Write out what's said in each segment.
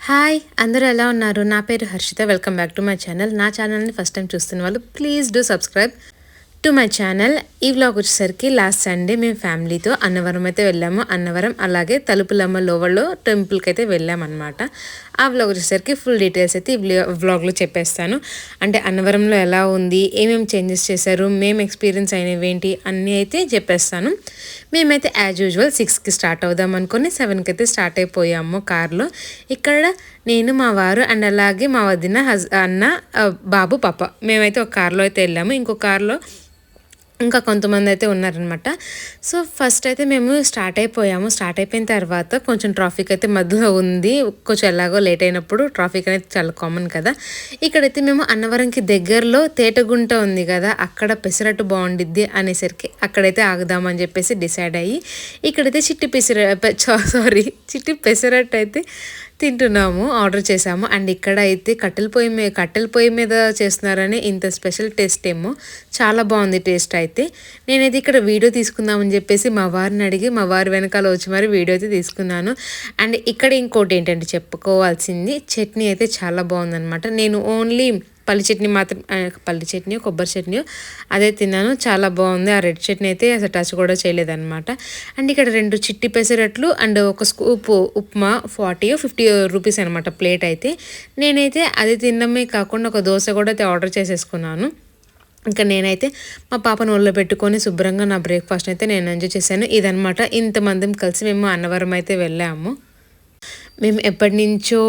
Hi అందరూ ఎలా ఉన్నారు? నా పేరు Harshitha. Welcome back to my channel. నా ఛానల్ని ఫస్ట్ టైం చూస్తున్న వాళ్ళు please do subscribe to my channel. ఈ వ్లాగ్ వచ్చేసరికి లాస్ట్ సండే మేము ఫ్యామిలీతో అన్నవరం అయితే వెళ్ళాము. అన్నవరం అలాగే తలుపులమ్మ లోవల్లో టెంపుల్కి అయితే వెళ్ళామన్నమాట. ఆ వ్లాగ్ వచ్చేసరికి ఫుల్ డీటెయిల్స్ అయితే ఈ వ్లాగ్లో చెప్పేస్తాను. అంటే అన్నవరంలో ఎలా ఉంది, ఏమేమి చేంజెస్ చేశారు, మేము ఎక్స్పీరియన్స్ అయినవి ఏంటి అన్నీ అయితే చెప్పేస్తాను. మేమైతే యాజ్ యూజువల్ 6కి స్టార్ట్ అవుదాం అనుకుని 7కి అయితే స్టార్ట్ అయిపోయాము కార్లో. ఇక్కడ నేను మా వారు అండ్ అలాగే మా వదిన అన్న బాబు పాప మేమైతే ఒక కార్లో అయితే వెళ్ళాము. ఇంకో కార్లో ఇంకా కొంతమంది అయితే ఉన్నారనమాట. సో ఫస్ట్ అయితే మేము స్టార్ట్ అయిపోయాము. స్టార్ట్ అయిపోయిన తర్వాత కొంచెం ట్రాఫిక్ అయితే మధ్యలో ఉంది. కొంచెం ఎలాగో లేట్ అయినప్పుడు ట్రాఫిక్ అనేది చాలా కామన్ కదా. ఇక్కడైతే మేము అన్నవరంకి దగ్గరలో తేటగుంట ఉంది కదా, అక్కడ పెసరట్టు బాగుండిద్ది అనేసరికి అక్కడైతే ఆగుదామని చెప్పేసి డిసైడ్ అయ్యి ఇక్కడైతే చిట్టి పెసరట్టు అయితే తింటున్నాము, ఆర్డర్ చేసాము. అండ్ ఇక్కడ అయితే కట్టెల పొయ్యి మీద చేస్తున్నారని ఇంత స్పెషల్ టేస్ట్ ఏమో, చాలా బాగుంది టేస్ట్ అయితే. నేనైతే ఇక్కడ వీడియో తీసుకుందామని చెప్పేసి మా వారిని అడిగి మా వారి వెనకాల వచ్చి మరి వీడియో అయితే తీసుకున్నాను. అండ్ ఇక్కడ ఇంకోటి ఏంటంటే చెప్పుకోవాల్సింది, చట్నీ అయితే చాలా బాగుందనమాట. నేను ఓన్లీ పల్లి చట్నీ కొబ్బరి చట్నీ అదే తిన్నాను, చాలా బాగుంది. ఆ రెడ్ చట్నీ అయితే అసలు టచ్ కూడా చేయలేదన్నమాట. అండ్ ఇక్కడ 2 చిట్టి పెసరట్లు అండ్ ఒక స్కూప్ ఉప్మా 40-50 రూపీస్ అనమాట ప్లేట్ అయితే. నేనైతే అది తినడమే కాకుండా ఒక దోశ కూడా అయితే ఆర్డర్ చేసేసుకున్నాను. ఇంకా నేనైతే మా పాపను ఒళ్ళో పెట్టుకొని శుభ్రంగా నా బ్రేక్ఫాస్ట్ అయితే నేను ఎంజాయ్ చేశాను. ఇదనమాట, ఇంతమంది కలిసి మేము అన్నవరం అయితే వెళ్ళాము. మేము ఎప్పటి నుంచో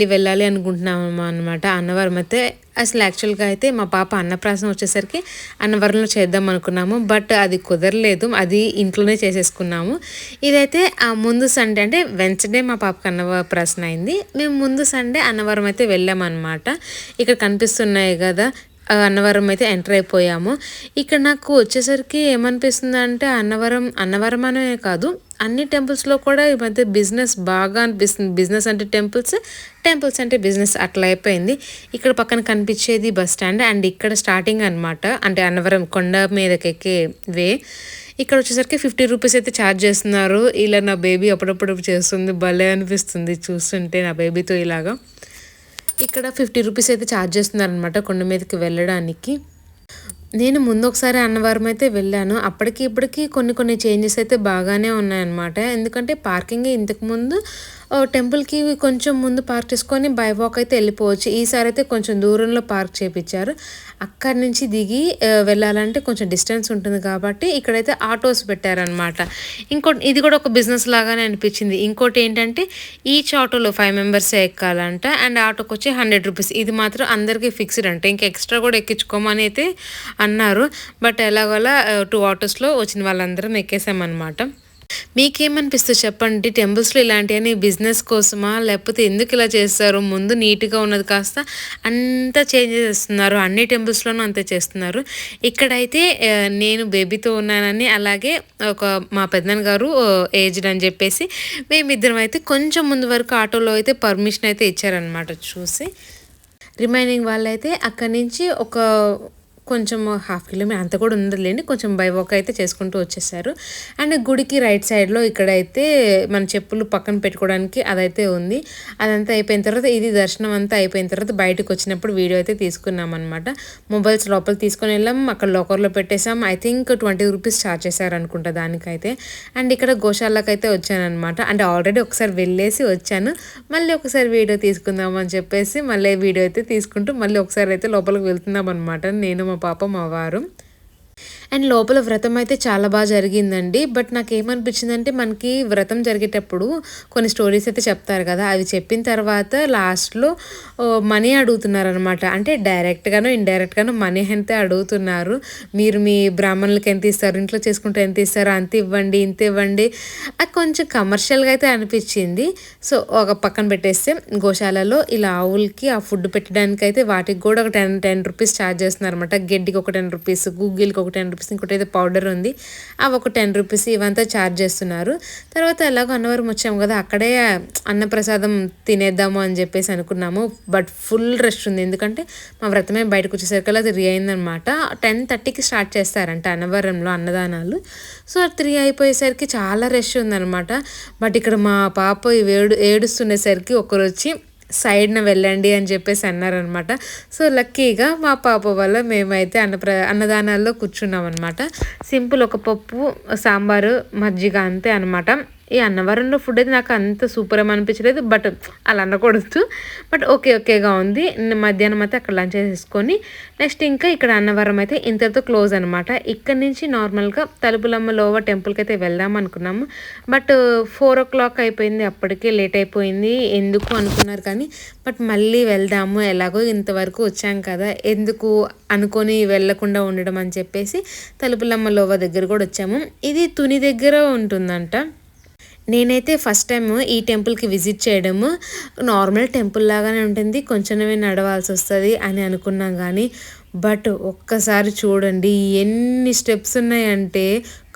వెళ్ళాలి అనుకుంటున్నాము అనమాట అన్నవరం అయితే. అసలు యాక్చువల్గా అయితే మా పాప అన్నప్రాసన వచ్చేసరికి అన్నవరంలో చేద్దాం అనుకున్నాము, బట్ అది కుదరలేదు, అది ఇంట్లోనే చేసేసుకున్నాము. ఇదైతే ఆ ముందు సండే అంటే వెన్స్డే మా పాపకు అన్నప్రాసన అయింది. మేము ముందు సండే అన్నవరం అయితే వెళ్ళామన్నమాట. ఇక్కడ కనిపిస్తున్నాయి కదా, అన్నవరం అయితే ఎంటర్ అయిపోయాము. ఇక్కడ నాకు వచ్చేసరికి ఏమనిపిస్తుంది అంటే అన్నవరం అనే కాదు, అన్ని టెంపుల్స్లో కూడా ఈ మధ్య బిజినెస్ బాగా అనిపిస్తుంది. బిజినెస్ అంటే టెంపుల్స్ అంటే బిజినెస్ అట్లా అయిపోయింది. ఇక్కడ పక్కన కనిపించేది బస్ స్టాండ్ అండ్ ఇక్కడ స్టార్టింగ్ అనమాట, అంటే అన్నవరం కొండ మీదకి ఎక్కే వే. ఇక్కడ వచ్చేసరికి 50 రూపీస్ అయితే ఛార్జ్ చేస్తున్నారు. ఇలా నా బేబీ అప్పుడప్పుడు చేస్తుంది, భలే అనిపిస్తుంది చూస్తుంటే నా బేబీతో ఇలాగా. ఇక్కడ 50 రూపీస్ అయితే ఛార్జ్ చేస్తున్నారు అనమాట కొండ మీదకి వెళ్ళడానికి. నేను ముందు ఒకసారి అన్నవరం అయితే వెళ్ళాను. అప్పటికి ఇప్పటికి కొన్ని చేంజెస్ అయితే బాగానే ఉన్నాయన్నమాట. ఎందుకంటే పార్కింగ్ ఇంతకుముందు టెంపుల్కి కొంచెం ముందు పార్క్ చేసుకొని బై వాక్ అయితే వెళ్ళిపోవచ్చు. ఈసారి అయితే కొంచెం దూరంలో పార్క్ చేయించారు. అక్కడి నుంచి దిగి వెళ్ళాలంటే కొంచెం డిస్టెన్స్ ఉంటుంది కాబట్టి ఇక్కడైతే ఆటోస్ పెట్టారనమాట. ఇంకోటి ఇది కూడా ఒక బిజినెస్ లాగానే అనిపించింది. ఇంకోటి ఏంటంటే ఈచ్ ఆటోలో 5 మెంబర్సే ఎక్కాలంట అండ్ ఆటోకి వచ్చి 100 రూపీస్. ఇది మాత్రం అందరికీ ఫిక్స్డ్ అంట, ఇంకా ఎక్స్ట్రా కూడా ఎక్కించుకోమని అయితే అన్నారు. బట్ ఎలాగోలా 2 ఆటోస్లో వచ్చిన వాళ్ళందరం ఎక్కేసామన్నమాట. మీకేమనిపిస్తుంది చెప్పండి, టెంపుల్స్లో ఇలాంటివన్నీ బిజినెస్ కోసమా లేకపోతే ఎందుకు ఇలా చేస్తారు? ముందు నీట్గా ఉన్నది కాస్త అంతా చేంజ్ చేస్తున్నారు, అన్ని టెంపుల్స్లోనూ అంతే చేస్తున్నారు. ఇక్కడైతే నేను బేబీతో ఉన్నానని అలాగే ఒక మా పెద్దనాన్న గారు ఏజ్డ్ అని చెప్పేసి మేమిద్దరం అయితే కొంచెం ముందు వరకు ఆటోలో అయితే పర్మిషన్ అయితే ఇచ్చారనమాట చూసి. రిమైనింగ్ వాళ్ళైతే అక్కడి నుంచి ఒక కొంచెం 1/2 కిలోమీటర్ అంత కూడా ఉండదులేండి, కొంచెం బై వాక్ అయితే చేసుకుంటూ వచ్చేసారు. అండ్ గుడికి రైట్ సైడ్లో ఇక్కడైతే మన చెప్పులు పక్కన పెట్టుకోవడానికి అదైతే ఉంది. అదంతా అయిపోయిన తర్వాత ఇది దర్శనం అంతా అయిపోయిన తర్వాత బయటకు వచ్చినప్పుడు వీడియో అయితే తీసుకున్నాం అనమాట. మొబైల్స్ లోపల తీసుకొని వెళ్ళాం, అక్కడ లోకర్లో పెట్టేసాం. ఐ థింక్ 20 రూపీస్ ఛార్జ్ చేశారు అనుకుంటా దానికైతే. అండ్ ఇక్కడ గోశాలకు అయితే వచ్చానమాట. అంటే ఆల్రెడీ ఒకసారి వెళ్ళేసి వచ్చాను, మళ్ళీ ఒకసారి వీడియో తీసుకుందాం అని చెప్పేసి మళ్ళీ వీడియో అయితే తీసుకుంటూ మళ్ళీ ఒకసారి అయితే లోపలికి వెళ్తున్నాం అనమాట, నేను మా పాప మా వారు. అండ్ లోపల వ్రతం అయితే చాలా బాగా జరిగిందండి. బట్ నాకు ఏమనిపించిందంటే మనకి వ్రతం జరిగేటప్పుడు కొన్ని స్టోరీస్ అయితే చెప్తారు కదా, అవి చెప్పిన తర్వాత లాస్ట్లో మనీ అడుగుతున్నారు అనమాట. అంటే డైరెక్ట్గానో ఇండైరెక్ట్గానో మనీ అయితే అడుగుతున్నారు. మీరు మీ బ్రాహ్మణులకి ఎంత ఇస్తారు, ఇంట్లో చేసుకుంటే ఎంత ఇస్తారు, అంత ఇవ్వండి ఇంత ఇవ్వండి. అది కొంచెం కమర్షియల్గా అయితే అనిపించింది. సో ఒక పక్కన పెట్టేస్తే గోశాలలో ఇలా ఆవులకి ఆ ఫుడ్ పెట్టడానికి అయితే వాటికి కూడా ఒక 10 రూపీస్ ఛార్జ్ చేస్తున్నారు అనమాట. గడ్డికి ఒక 10 రూపీస్, గుగ్గిలకి ఒక 10 రూపీస్, రూపీస్, ఇంకోటి ఏదో పౌడర్ ఉంది అవి ఒక 10 రూపీస్, ఇవంతా ఛార్జ్ చేస్తున్నారు. తర్వాత ఎలాగో అన్నవరం వచ్చాము కదా, అక్కడే అన్నప్రసాదం తినేద్దాము అని చెప్పేసి అనుకున్నాము. బట్ ఫుల్ రష్ ఉంది, ఎందుకంటే మా వ్రతమే బయటకు వచ్చేసరికి అది 3 అయిందనమాట. 10:30కి స్టార్ట్ చేస్తారంట అన్నవరంలో అన్నదానాలు. సో 3 అయిపోయేసరికి చాలా రష్ ఉందనమాట. బట్ ఇక్కడ మా పాప ఏడుస్తుండేసరికి ఒకరు వచ్చి సైడ్న వెళ్ళండి అని చెప్పేసి అన్నారనమాట. సో లక్కీగా మా పాప వల్ల మేమైతే అన్నదానాల్లో కూర్చున్నాం అనమాట. సింపుల్ ఒక పప్పు, సాంబారు, మజ్జిగ అంతే అనమాట. ఈ అన్నవరంలో ఫుడ్ అయితే నాకు అంత సూపర్ ఏమి అనిపించలేదు, బట్ అలా అనకూడదు. బట్ ఓకేగా ఉంది. మధ్యాహ్నం అయితే అక్కడ లంచ్ చేసుకొని నెక్స్ట్ ఇంకా ఇక్కడ అన్నవరం అయితే ఇంతటితో క్లోజ్ అనమాట. ఇక్కడ నుంచి నార్మల్గా తలుపులమ్మ లోవ టెంపుల్కి అయితే వెళ్దాం అనుకున్నాము. బట్ 4 o'clock అయిపోయింది, అప్పటికే లేట్ అయిపోయింది. ఎందుకు అనుకున్నారు కానీ బట్ మళ్ళీ వెళ్దాము, ఎలాగో ఇంతవరకు వచ్చాం కదా, ఎందుకు అనుకొని వెళ్ళకుండా ఉండడం అని చెప్పేసి తలుపులమ్మ లోవ దగ్గర కూడా వచ్చాము. ఇది తుని దగ్గర ఉంటుందంట. నేనైతే ఫస్ట్ టైం ఈ టెంపుల్కి విజిట్ చేయడము. నార్మల్ టెంపుల్ లాగానే ఉంటుంది, కొంచెమే నడవాల్సి వస్తుంది అని అనుకున్నాం కానీ బట్ ఒక్కసారి చూడండి ఎన్ని స్టెప్స్ ఉన్నాయంటే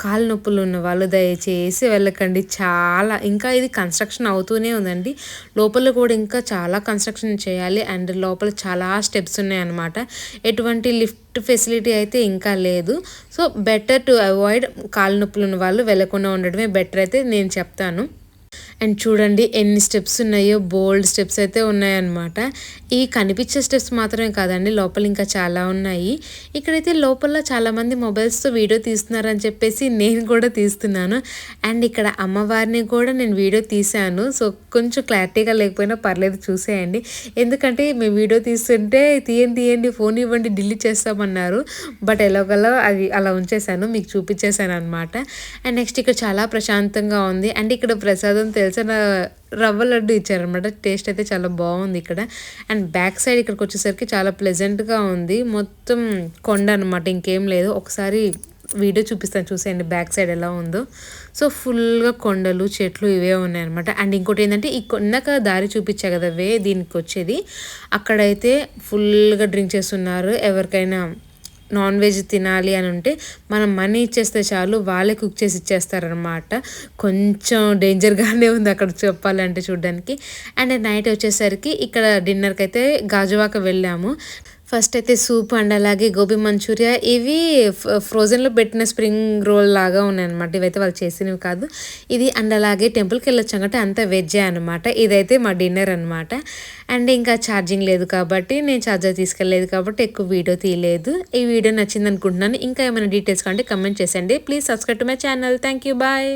కాలు నొప్పులు ఉన్న వాళ్ళు దయచేసి వెళ్ళకండి. చాలా ఇంకా ఇది కన్స్ట్రక్షన్ అవుతూనే ఉందండి. లోపల కూడా ఇంకా చాలా కన్స్ట్రక్షన్ చేయాలి అండ్ లోపల చాలా స్టెప్స్ ఉన్నాయన్నమాట. ఎటువంటి లిఫ్ట్ ఫెసిలిటీ అయితే ఇంకా లేదు. సో బెటర్ టు అవాయిడ్ కాలు నొప్పులు ఉన్న వాళ్ళు వెళ్ళకుండా ఉండడమే బెటర్ అయితే నేను చెప్తాను. అండ్ చూడండి ఎన్ని స్టెప్స్ ఉన్నాయో, బోల్డ్ స్టెప్స్ అయితే ఉన్నాయన్నమాట. ఈ కనిపించే స్టెప్స్ మాత్రమే కాదండి, లోపల ఇంకా చాలా ఉన్నాయి. ఇక్కడైతే లోపల చాలామంది మొబైల్స్తో వీడియో తీస్తున్నారని చెప్పేసి నేను కూడా తీస్తున్నాను. అండ్ ఇక్కడ అమ్మవారిని కూడా నేను వీడియో తీశాను. సో కొంచెం క్లారిటీగా లేకపోయినా పర్లేదు, చూసేయండి. ఎందుకంటే మేము వీడియో తీస్తుంటే తీయండి ఫోన్ ఇవ్వండి డిలీట్ చేస్తామన్నారు. బట్ ఎలాగోలా అది అలా ఉంచేసాను, మీకు చూపించేశాను అనమాట. అండ్ నెక్స్ట్ ఇక్కడ చాలా ప్రశాంతంగా ఉంది. అండ్ ఇక్కడ ప్రసాదం తెలిసిన రవ్వ లడ్డు ఇచ్చారనమాట. టేస్ట్ అయితే చాలా బాగుంది ఇక్కడ. అండ్ బ్యాక్ సైడ్ ఇక్కడికి వచ్చేసరికి చాలా ప్లెజెంట్గా ఉంది. మొత్తం కొండ అనమాట, ఇంకేం లేదు. ఒకసారి వీడియో చూపిస్తాను, చూసేయండి బ్యాక్ సైడ్ ఎలా ఉందో. సో ఫుల్గా కొండలు, చెట్లు ఇవే ఉన్నాయన్నమాట. అండ్ ఇంకోటి ఏంటంటే ఈ కొండక దారి చూపించా కదా దీనికి వచ్చేది, అక్కడైతే ఫుల్గా డ్రింక్ చేస్తున్నారు. ఎవరికైనా నాన్ వెజ్ తినాలి అని ఉంటే మనం మనీ ఇచ్చేస్తే చాలు, వాళ్ళే కుక్ చేసి ఇచ్చేస్తారనమాట. కొంచెం డేంజర్గానే ఉంది అక్కడ చెప్పాలంటే చూడడానికి. అండ్ నైట్ వచ్చేసరికి ఇక్కడ డిన్నర్కి అయితే గాజువాక వెళ్ళాము. ఫస్ట్ అయితే సూప్ అండ్ అలాగే గోబీ మంచూరియా, ఇవి ఫ్రోజన్లో పెట్టిన స్ప్రింగ్ రోల్ లాగా ఉన్నాయన్నమాట. ఇవైతే వాళ్ళు చేసినవి కాదు. ఇది అండ్ అలాగే టెంపుల్కి వెళ్ళొచ్చాం కాబట్టి అంతా వెజ్జే అనమాట. ఇదైతే మా డిన్నర్ అనమాట. అండ్ ఇంకా ఛార్జింగ్ లేదు కాబట్టి నేను ఛార్జర్ తీసుకెళ్ళలేదు కాబట్టి ఎక్కువ వీడియో తీయలేదు. ఈ వీడియో నచ్చింది అనుకుంటున్నాను. ఇంకా ఏమైనా డీటెయిల్స్ కంటే కమెంట్ చేసేయండి. Please subscribe to my channel. Thank you, bye.